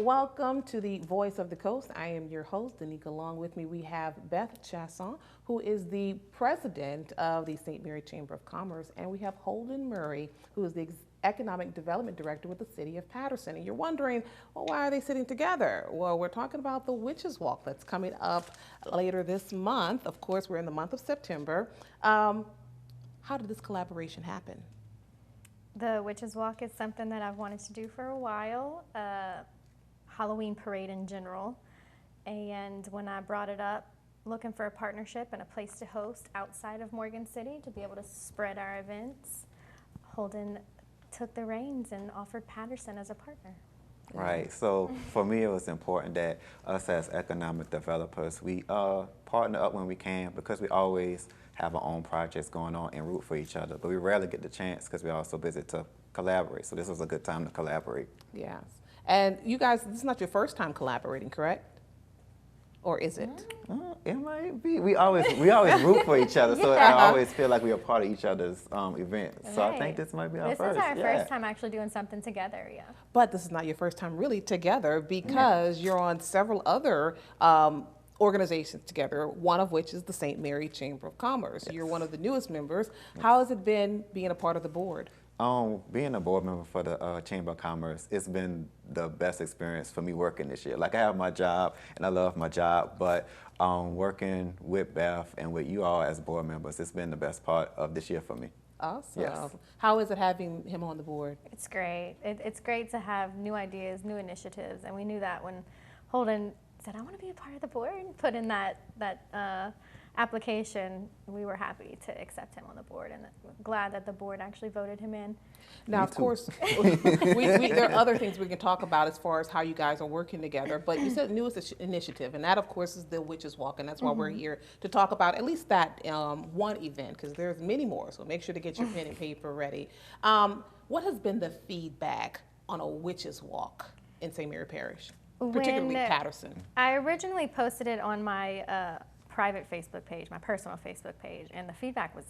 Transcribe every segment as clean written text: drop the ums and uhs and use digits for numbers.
welcome to the Voice of the Coast. I am your host, Danica. Along with me, we have Beth Chiasson, who is the president of the St. Mary Chamber of Commerce, and we have Holden Murray, who is the Economic Development Director with the City of Patterson. And you're wondering, well, why are they sitting together? Well, we're talking about the Witches Walk that's coming up later this month. Of course, we're in the month of September. How did this collaboration happen? The Witches Walk is something that I've wanted to do for a while, Halloween parade in general. And when I brought it up, looking for a partnership and a place to host outside of Morgan City to be able to spread our events, Holden took the reins and offered Patterson as a partner. Right, so for me it was important that us as economic developers, we partner up when we can, because we always have our own projects going on and root for each other, but we rarely get the chance because we're all so busy to collaborate. So this was a good time to collaborate. Yes. And you guys, this is not your first time collaborating, correct? Or is it? It might be. We always root for each other, so I always feel like we are part of each other's events. So I think this might be our first. This is our first time actually doing something together, yeah. But this is not your first time really together, because you're on several other organizations together, one of which is the St. Mary Chamber of Commerce. Yes. You're one of the newest members. Yes. How has it been being a part of the board? Being a board member for the Chamber of Commerce, it's been the best experience for me working this year. Like, I have my job and I love my job, but working with Beth and with you all as board members, it's been the best part of this year for me. Awesome. Yes. How is it having him on the board? It's great. It's great to have new ideas, new initiatives, and we knew that when Holden said, I want to be a part of the board, and put in that application, we were happy to accept him on the board, and glad that the board actually voted him in. Now, of course, there are other things we can talk about as far as how you guys are working together, but you said newest initiative, and that, of course, is the Witches Walk, and that's why we're here to talk about at least that one event, because there's many more, so make sure to get your pen and paper ready. What has been the feedback on a Witches Walk in St. Mary Parish, particularly Patterson? I originally posted it on my private Facebook page, my personal Facebook page, and the feedback was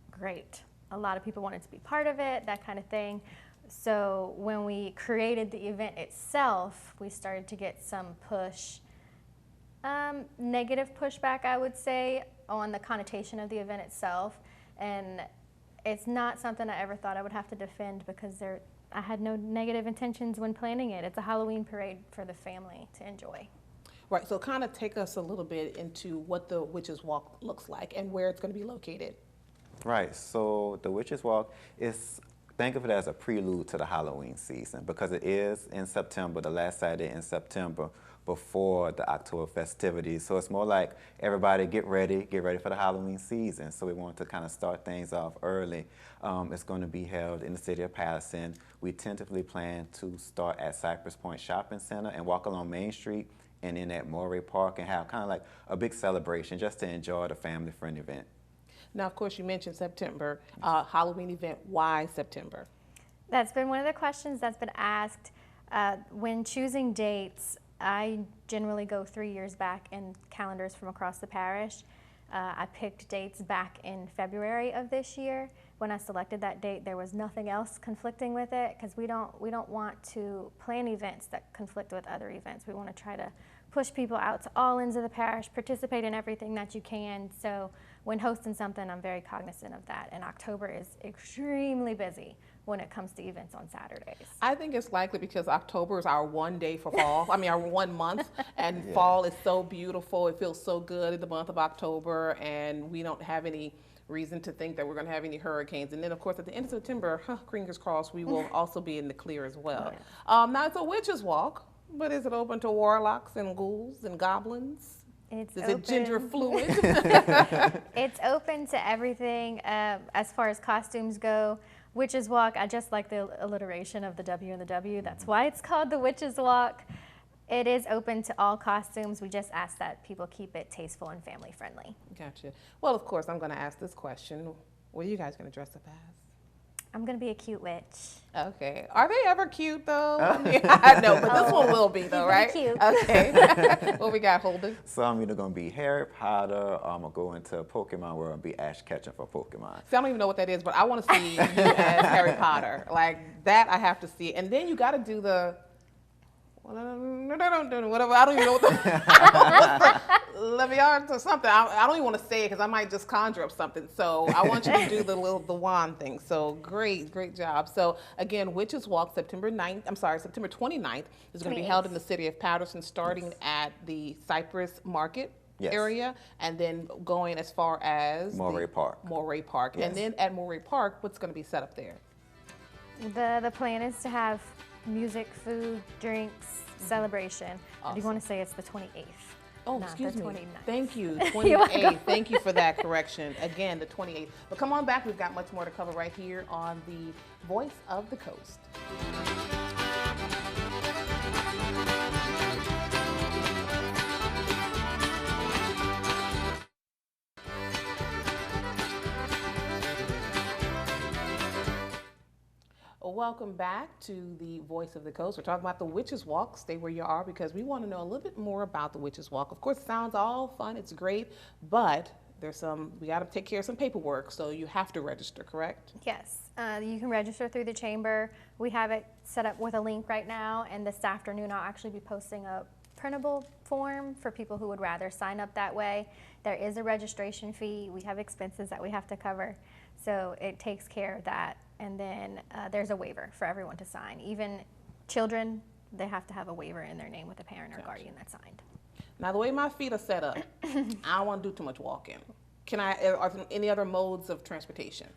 great. A lot of people wanted to be part of it, that kind of thing. So when we created the event itself, we started to get some negative pushback, I would say, on the connotation of the event itself. And it's not something I ever thought I would have to defend, because I had no negative intentions when planning it. It's a Halloween parade for the family to enjoy. Right, so kind of take us a little bit into what the Witches Walk looks like and where it's going to be located. Right, so the Witches Walk think of it as a prelude to the Halloween season, because it is in September, the last Saturday in September before the October festivities. So it's more like, everybody get ready for the Halloween season. So we want to kind of start things off early. It's going to be held in the city of Patterson. We tentatively plan to start at Cypress Point Shopping Center and walk along Main Street and in at Murray Park, and have kind of like a big celebration just to enjoy the family-friendly event. Now, of course, you mentioned September, Halloween event. Why September? That's been one of the questions that's been asked. When choosing dates, I generally go 3 years back in calendars from across the parish. I picked dates back in February of this year. When I selected that date, there was nothing else conflicting with it, because we don't want to plan events that conflict with other events. We want to try to push people out to all ends of the parish, participate in everything that you can. So when hosting something, I'm very cognizant of that. And October is extremely busy when it comes to events on Saturdays. I think it's likely because October is our one day for fall. I mean, our 1 month, and fall is so beautiful. It feels so good in the month of October, and we don't have any reason to think that we're going to have any hurricanes. And then, of course, at the end of September, fingers crossed, we will also be in the clear as well. Now, it's a Witches Walk, but is it open to warlocks and ghouls and goblins? Is it gender fluid? It's open to everything. As far as costumes go, Witches Walk, I just like the alliteration of the W and the W. That's why it's called the Witches Walk. It is open to all costumes. We just ask that people keep it tasteful and family friendly. Gotcha. Well, of course, I'm going to ask this question. What are you guys going to dress up as? I'm going to be a cute witch. Okay. Are they ever cute, though? I know, but this one will be, though, right? Cute. Okay. What we got, Holden? So I'm either going to be Harry Potter, or I'm going to go into Pokemon world and be Ash Ketchum for Pokemon. See, I don't even know what that is, but I want to see you as Harry Potter. Like, that I have to see. And then you got to do the whatever. I don't even know what the Leviathan or something. I don't even want to say it because I might just conjure up something. So I want you to do the wand thing. So great job. So again, Witches Walk, September 29th is going to be held in the city of Patterson, starting at the Cypress Market area, and then going as far as Moray Park. Yes. And then at Moray Park, what's going to be set up there? The plan is to have music, food, drinks, celebration. I do want to say it's the 28th. Oh, not excuse the me. 29th. Thank you. 28th. Thank you for that correction. Again, the 28th. But come on back. We've got much more to cover right here on the Voice of the Coast. Welcome back to the Voice of the Coast. We're talking about the Witches Walk. Stay where you are because we want to know a little bit more about the Witches Walk. Of course, it sounds all fun. It's great, but we got to take care of some paperwork, so you have to register, correct? Yes, you can register through the chamber. We have it set up with a link right now, and this afternoon I'll actually be posting a printable form for people who would rather sign up that way. There is a registration fee. We have expenses that we have to cover, so it takes care of that. And then there's a waiver for everyone to sign. Even children, they have to have a waiver in their name with a parent or guardian that signed. Now, the way my feet are set up, I don't want to do too much walking. Are there any other modes of transportation?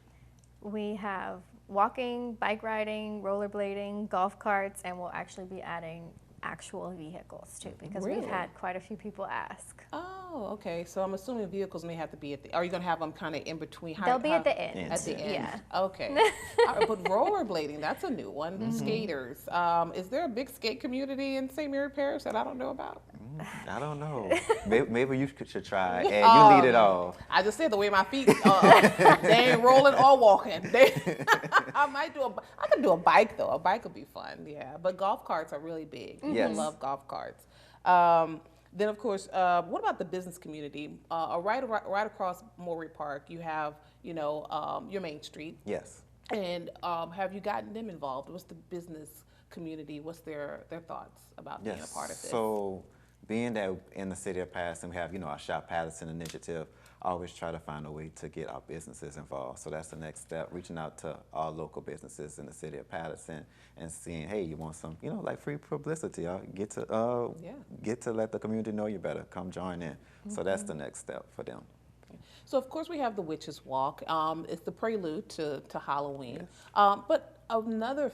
We have walking, bike riding, rollerblading, golf carts, and we'll actually be adding actual vehicles too, because we've had quite a few people ask. Oh, okay. So I'm assuming vehicles may have to be are you going to have them kind of in between? They'll be at the end. At the end. Yeah. Okay. But rollerblading, that's a new one. Skaters. Is there a big skate community in St. Mary Parish that I don't know about? I don't know. Maybe you should try, and you lead it off. I just said the way my feet, they ain't rolling or walking. I could do a bike though. A bike would be fun, yeah. But golf carts are really big. Yes. I love golf carts. Then of course, what about the business community? Right across Moray Park, you have, your Main Street. Yes. And have you gotten them involved? What's the business community? What's their thoughts about being a part of this? So being that in the city of Patterson, we have, our Shop Patterson initiative, I always try to find a way to get our businesses involved. So that's the next step, reaching out to all local businesses in the city of Patterson and seeing, hey, you want some, like free publicity. Get to let the community know you better. Come join in. So that's the next step for them. So of course we have the Witches Walk. It's the prelude to Halloween. Yes. But another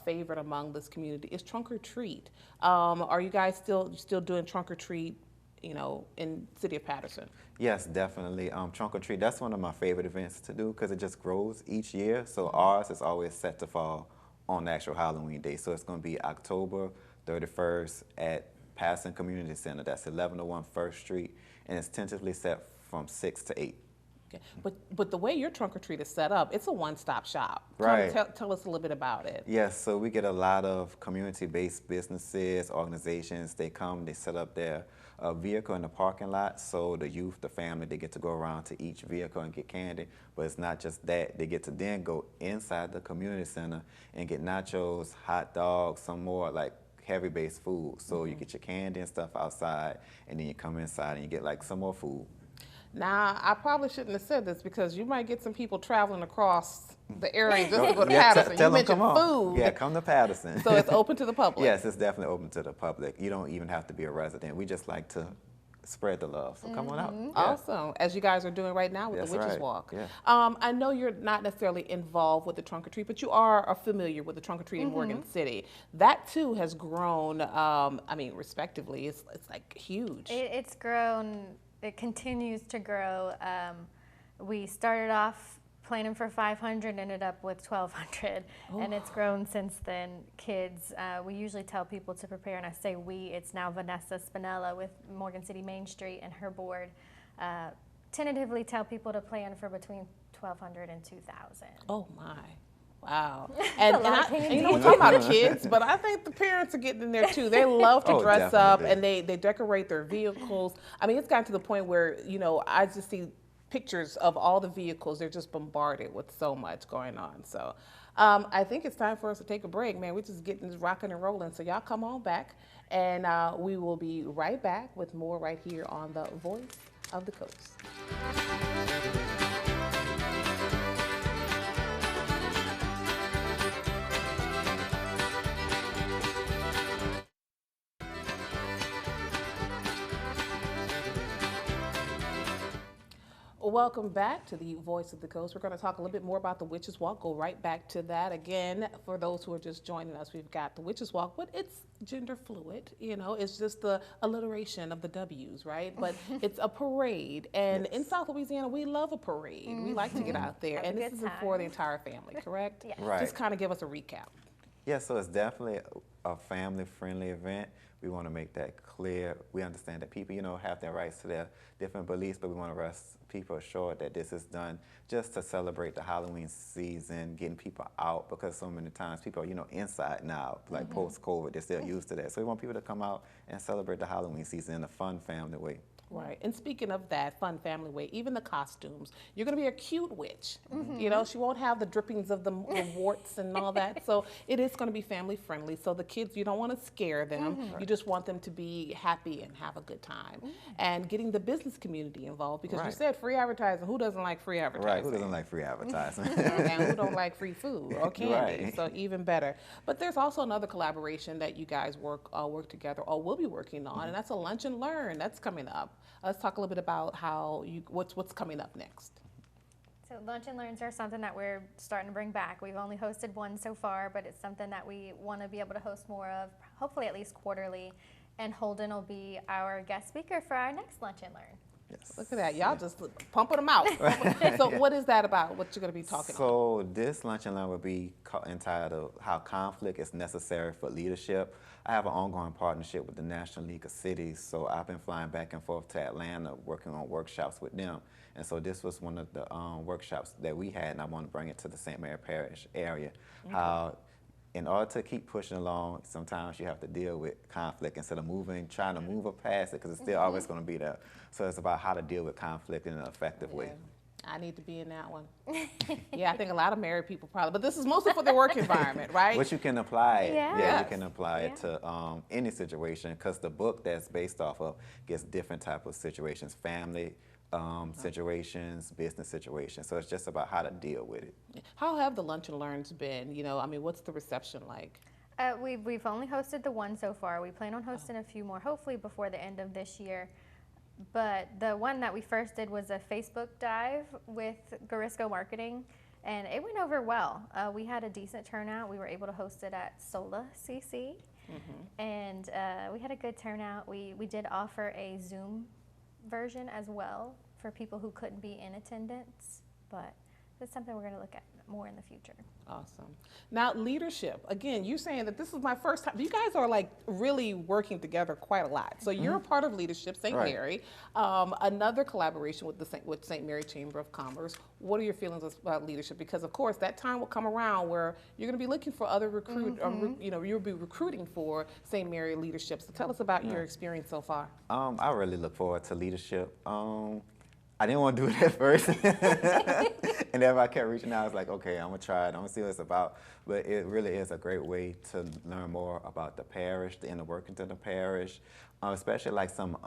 favorite among this community is Trunk or Treat. Are you guys still doing Trunk or Treat, in city of Patterson? Yes, definitely. Trunk or Treat, that's one of my favorite events to do because it just grows each year. So ours is always set to fall on the actual Halloween day. So it's going to be October 31st at Patterson Community Center. That's 1101 First Street, and it's tentatively set from 6 to 8. Okay. But the way your Trunk or Treat is set up, it's a one-stop shop. Right. Tell us a little bit about it. Yes, so we get a lot of community-based businesses, organizations. They come, they set up their vehicle in the parking lot, so the youth, the family, they get to go around to each vehicle and get candy. But it's not just that. They get to then go inside the community center and get nachos, hot dogs, some more like heavy-based food. So you get your candy and stuff outside, and then you come inside and you get like some more food. Now, I probably shouldn't have said this because you might get some people traveling across the area just to go to Patterson. You mentioned food. Yeah, come to Patterson. So it's open to the public? Yes, it's definitely open to the public. You don't even have to be a resident. We just like to spread the love, so come on out. Yeah. Awesome, as you guys are doing right now with the Witches Walk. Yeah. I know you're not necessarily involved with the Trunk or Treat, but you are familiar with the Trunk or Treat in Morgan City. That too has grown, respectively, it's like huge. It's grown. It continues to grow. We started off planning for 500, ended up with 1,200, and it's grown since then. Kids, we usually tell people to prepare, and I say we, it's now Vanessa Spinella with Morgan City Main Street and her board, tentatively tell people to plan for between 1,200 and 2,000. Oh my. Wow. And we're talking about kids, but I think the parents are getting in there too. They love to dress up and they decorate their vehicles. I mean, it's gotten to the point where, I just see pictures of all the vehicles. They're just bombarded with so much going on. So I think it's time for us to take a break, man. We're just getting this rocking and rolling. So y'all come on back, and we will be right back with more right here on the Voice of the Coast. Welcome back to the Voice of the Coast. We're going to talk a little bit more about the Witches Walk. Go right back to that again. For those who are just joining us, we've got the Witches Walk, but it's gender fluid. You know, it's just the alliteration of the W's, right? But it's a parade, and in South Louisiana, we love a parade. We like to get out there, and this is for the entire family, correct? Yes. Right. Just kind of give us a recap. Yeah, so it's definitely a family-friendly event. We want to make that clear. We understand that people, have their rights to their different beliefs, but we want to rest people assured that this is done just to celebrate the Halloween season, getting people out, because so many times people are, inside now, like post-COVID, they're still used to that. So we want people to come out and celebrate the Halloween season in a fun family way. Right. And speaking of that fun family way, even the costumes, you're going to be a cute witch. She won't have the drippings of the warts and all that. So it is going to be family friendly. So the kids, you don't want to scare them. You just want them to be happy and have a good time. And getting the business community involved, because you said free advertising. Who doesn't like free advertising? Right. Who doesn't like free advertising? And who don't like free food or candy? So even better. But there's also another collaboration that you guys work together or will be working on, and that's a lunch and learn. That's coming up. Let's talk a little bit about what's coming up next. So lunch and learns are something that we're starting to bring back. We've only hosted one so far, but it's something that we want to be able to host more of, hopefully at least quarterly. And Holden will be our guest speaker for our next lunch and learn. Yes. Look at that. Y'all just pumping them out. So what is that about? What you're going to be talking about? So this lunch and learn will be entitled How Conflict is Necessary for Leadership. I have an ongoing partnership with the National League of Cities, so I've been flying back and forth to Atlanta working on workshops with them. And so this was one of the workshops that we had, and I want to bring it to the St. Mary Parish area. How in order to keep pushing along, sometimes you have to deal with conflict instead of trying to move past it, because it's still always going to be there. So it's about how to deal with conflict in an effective way. I need to be in that one. Yeah, I think a lot of married people probably, but this is mostly for the work environment, right? But you can apply it. Yeah. You can apply it to any situation, because the book that's based off of gets different type of situations, family situations, business situations. So it's just about how to deal with it. How have the lunch and learns been? What's the reception like? We've only hosted the one so far. We plan on hosting a few more, hopefully before the end of this year. But the one that we first did was a Facebook dive with Garisco Marketing, and it went over well. We had a decent turnout. We were able to host it at Sola CC, and we had a good turnout. We did offer a Zoom version as well for people who couldn't be in attendance, but that's something we're going to look at more in the future. Awesome. Now, leadership. Again, you're saying that this is my first time. You guys are like really working together quite a lot. So you're a part of leadership, St. Mary. Another collaboration with St. Mary Chamber of Commerce. What are your feelings about leadership? Because of course, that time will come around where you're going to be looking for other you'll be recruiting for St. Mary leadership. So tell us about your experience so far. I really look forward to leadership. I didn't want to do it at first. And then I kept reaching out. I was like, okay, I'm going to try it. I'm going to see what it's about. But it really is a great way to learn more about the parish, the inner workings of the parish, especially like some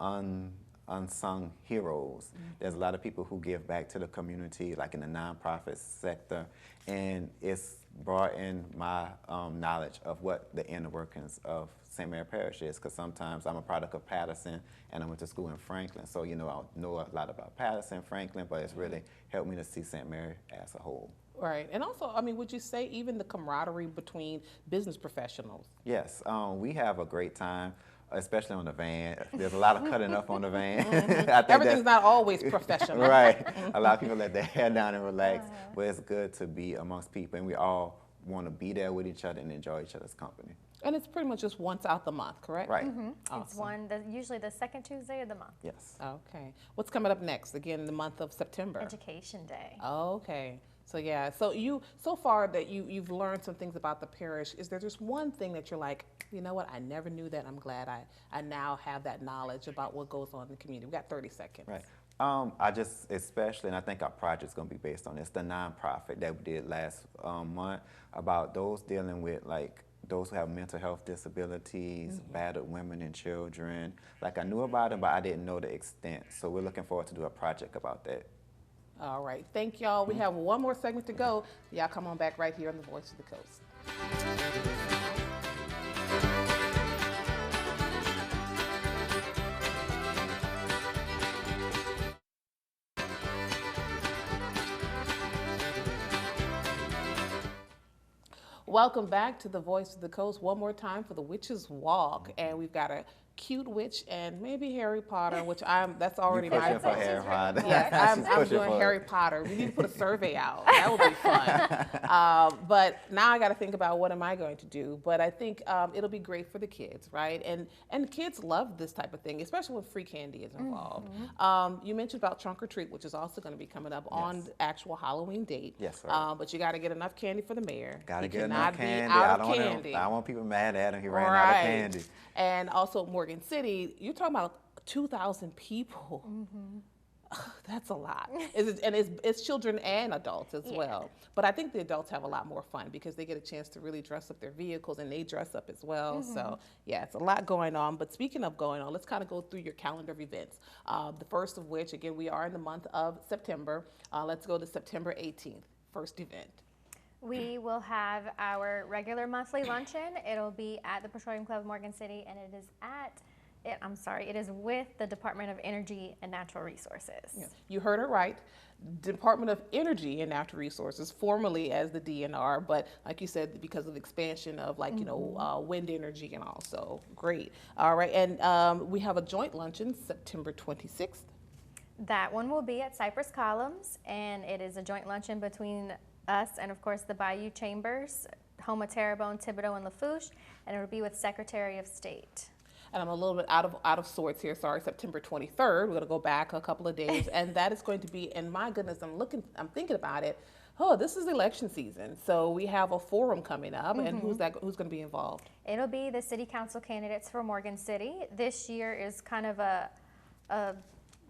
unsung heroes. There's a lot of people who give back to the community, like in the nonprofit sector. And it's brought in my knowledge of what the inner workings of St. Mary Parish is, because sometimes I'm a product of Patterson and I went to school in Franklin. So, I know a lot about Patterson, Franklin, but it's really helped me to see St. Mary as a whole. Right. And also, would you say even the camaraderie between business professionals? Yes. We have a great time, especially on the van. There's a lot of cutting up on the van. I think everything's not always professional. Right. A lot of people let their hair down and relax, but it's good to be amongst people, and we all want to be there with each other and enjoy each other's company. And it's pretty much just once out the month, correct? Right. Awesome. It's usually the second Tuesday of the month. Yes. Okay. What's coming up next? Again, in the month of September. Education Day. Okay. So yeah, so far that you've learned some things about the parish. Is there just one thing that you're like, you know what, I never knew that. I'm glad I now have that knowledge about what goes on in the community. We got 30 seconds. Right. I just, especially, and I think our project's going to be based on this, the nonprofit that we did last month about those dealing with, like, those who have mental health disabilities, battered women and children. Like, I knew about it, but I didn't know the extent. So we're looking forward to do a project about that. All right. Thank y'all. We have one more segment to go. Y'all come on back right here on The Voice of the Coast. Welcome back to The Voice of the Coast. One more time for the Witch's Walk. And we've got a cute witch and maybe Harry Potter, which that's already my pushing for Harry Potter. Yes, I'm doing Harry Potter. We need to put a survey out. That would be fun. But now I got to think about what am I going to do. But I think it'll be great for the kids, right? And kids love this type of thing, especially when free candy is involved. You mentioned about Trunk or Treat, which is also going to be coming up on the actual Halloween date. Yes, right. But you got to get enough candy for the mayor. Got to He get enough candy. Out I of candy. don't want people mad at him. He ran out of candy. And also Morgan City, you're talking about 2,000 people. That's a lot. And it's children and adults as well. But I think the adults have a lot more fun because they get a chance to really dress up their vehicles and they dress up as well. So yeah, it's a lot going on. But speaking of going on, let's kind of go through your calendar of events. The first of which, again, we are in the month of September. Let's go to September 18th, first event. We will have our regular monthly luncheon. It'll be at the Petroleum Club of Morgan City, and it is with the Department of Energy and Natural Resources. Yeah, you heard it right. Department of Energy and Natural Resources, formerly as the DNR, but like you said, because of expansion of wind energy and all. So great. All right, and we have a joint luncheon September 26th. That one will be at Cypress Columns, and it is a joint luncheon between us and, of course, the Bayou Chambers, home of Terrebonne, Thibodaux, and Lafourche, and it will be with Secretary of State. And I'm a little bit out of sorts here. Sorry, September 23rd. We're going to go back a couple of days, and that is going to be. And my goodness, I'm thinking about it. Oh, this is election season, so we have a forum coming up, and who's going to be involved? It'll be the city council candidates for Morgan City. This year is kind of a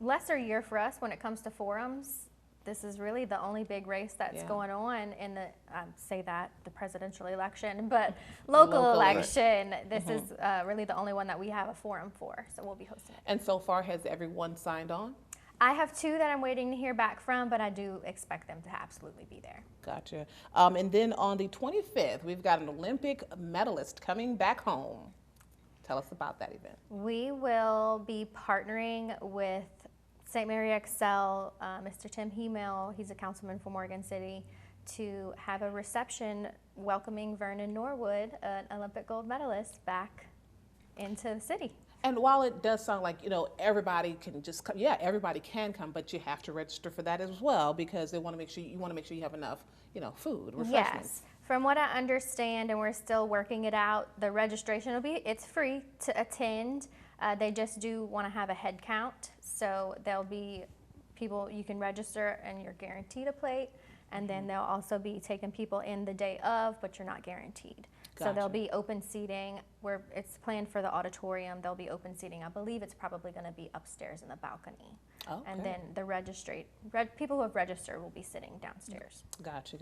lesser year for us when it comes to forums. This is really the only big race that's going on in the presidential election, but local election, this is really the only one that we have a forum for, so we'll be hosting it. And so far, has everyone signed on? I have 2 that I'm waiting to hear back from, but I do expect them to absolutely be there. Gotcha. And then on the 25th, we've got an Olympic medalist coming back home. Tell us about that event. We will be partnering with St. Mary Excel, Mr. Tim Hemel, he's a councilman for Morgan City, to have a reception welcoming Vernon Norwood, an Olympic gold medalist, back into the city. And while it does sound like, everybody can just come, everybody can come, but you have to register for that as well because they want to make sure you have enough, food, refreshments. Yes. From what I understand, and we're still working it out, the registration it's free to attend. They just do want to have a head count, so there'll be people you can register and you're guaranteed a plate, and then they'll also be taking people in the day of, but you're not guaranteed. Gotcha. So there'll be open seating where it's planned for the auditorium. There'll be open seating. I believe it's probably going to be upstairs in the balcony. Okay. And then the people who have registered will be sitting downstairs. Gotcha.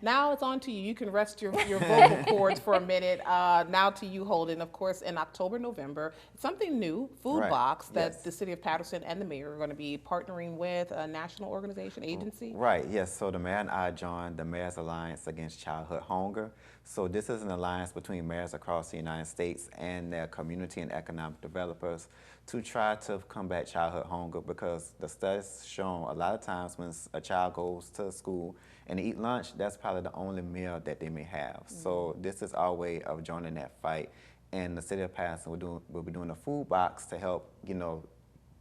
Now it's on to you. You can rest your vocal cords for a minute. Now to you, Holden. Of course, in October, November, something new, Food Box, that the city of Patterson and the mayor are going to be partnering with a national organization, agency. Right, yes. So the mayor and I joined the Mayor's Alliance Against Childhood Hunger. So this is an alliance between mayors across the United States and their community and economic developers to try to combat childhood hunger, because the studies shown a lot of times when a child goes to school and eat lunch, that's probably the only meal that they may have. So this is our way of joining that fight. And the city of Patterson will be doing a food box to help,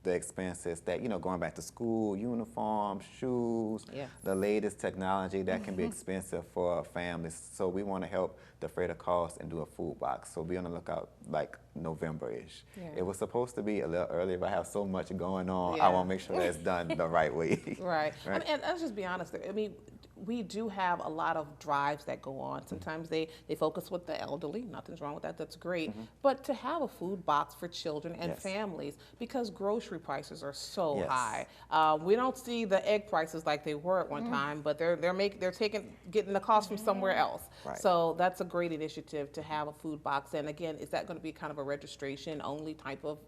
the expenses that, going back to school, uniforms, shoes, the latest technology that can be expensive for families. So we want to help defray the cost and do a food box. So be on the lookout like November-ish. Yeah. It was supposed to be a little earlier, but I have so much going on. I want to make sure that it's done the right way. Right. And let's just be honest. we do have a lot of drives that go on. Sometimes they focus with the elderly. Nothing's wrong with that. That's great. But to have a food box for children and Yes. families, because grocery prices are so Yes. high. We don't see the egg prices like they were at one time, but they're getting the cost from somewhere else. Right. So that's a great initiative to have a food box. And again, is that going to be kind of a registration only type of,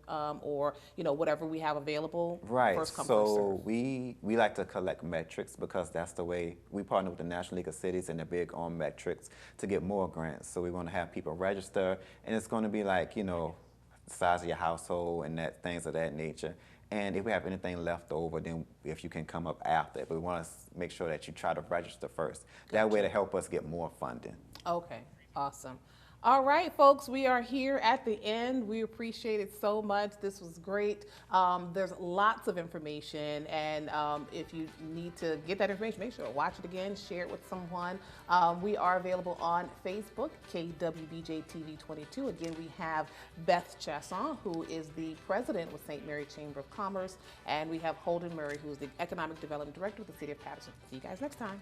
or whatever we have available? Right. First come, first So serve. we like to collect metrics because that's the way we partner with the National League of Cities, and they're big on metrics to get more grants. So we want to have people register, and it's going to be like, the size of your household and things of that nature. And if we have anything left over, then if you can come up after it. But we want to make sure that you try to register first. That way to help us get more funding. Okay, awesome. All right, folks, we are here at the end. We appreciate it so much. This was great. There's lots of information, and if you need to get that information, make sure to watch it again, share it with someone. We are available on Facebook, KWBJ TV 22. Again, we have Beth Chiasson, who is the president with St. Mary Chamber of Commerce, and we have Holden Murray, who is the Economic Development Director with the City of Patterson. See you guys next time.